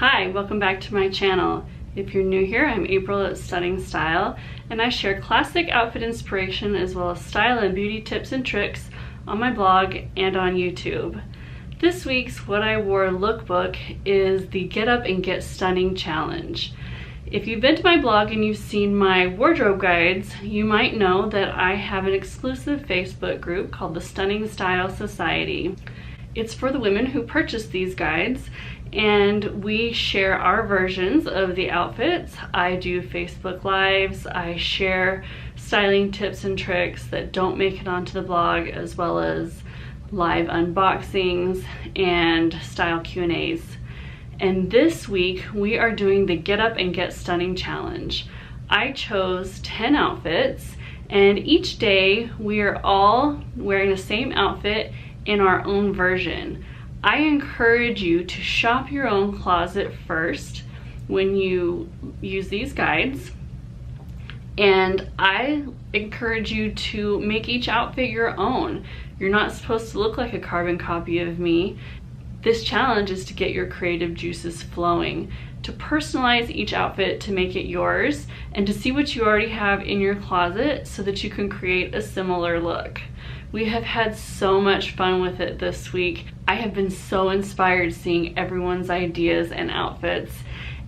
Hi, welcome back to my channel. If you're new here, I'm April at Stunning Style, and I share classic outfit inspiration as well as style and beauty tips and tricks on my blog and on YouTube. This week's What I Wore lookbook is the Get Up and Get Stunning challenge. If you've been to my blog and you've seen my wardrobe guides, you might know that I have an exclusive Facebook group called the Stunning Style Society. It's for the women who purchase these guides, and we share our versions of the outfits. I do Facebook Lives, I share styling tips and tricks that don't make it onto the blog, as well as live unboxings and style Q&As. And this week we are doing the Get Up and Get Stunning challenge. I chose 10 outfits, and each day we are all wearing the same outfit in our own version. I encourage you to shop your own closet first when you use these guides, and I encourage you to make each outfit your own. You're not supposed to look like a carbon copy of me. This challenge is to get your creative juices flowing, to personalize each outfit to make it yours, and to see what you already have in your closet so that you can create a similar look. We have had so much fun with it this week. I have been so inspired seeing everyone's ideas and outfits,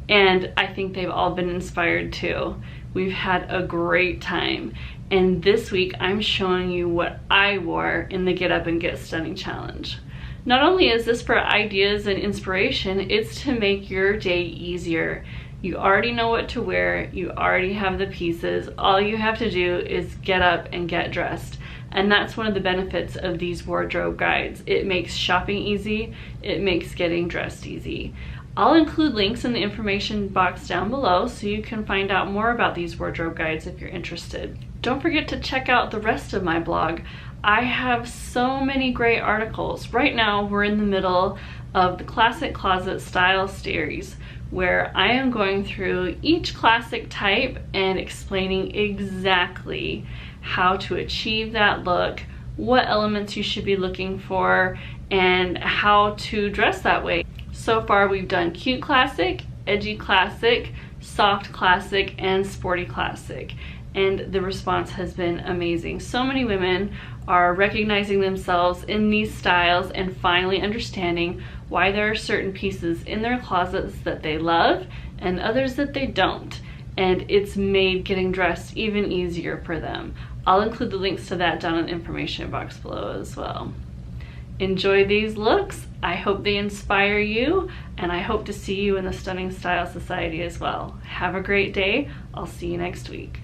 and I think they've all been inspired too. We've had a great time, and this week I'm showing you what I wore in the Get Up and Get Stunning challenge. Not only is this for ideas and inspiration, it's to make your day easier. You already know what to wear, you already have the pieces, all you have to do is get up and get dressed. And that's one of the benefits of these wardrobe guides. It makes shopping easy, it makes getting dressed easy. I'll include links in the information box down below so you can find out more about these wardrobe guides if you're interested. Don't forget to check out the rest of my blog. I have so many great articles. Right now we're in the middle of the Classic Closet Style series, where I am going through each classic type and explaining exactly how to achieve that look, what elements you should be looking for, and how to dress that way. So far we've done cute classic, edgy classic, soft classic, and sporty classic, and the response has been amazing. So many women are recognizing themselves in these styles and finally understanding why there are certain pieces in their closets that they love and others that they don't, and it's made getting dressed even easier for them. I'll include the links to that down in the information box below as well. Enjoy these looks. I hope they inspire you, and I hope to see you in the Stunning Style Society as well. Have a great day. I'll see you next week.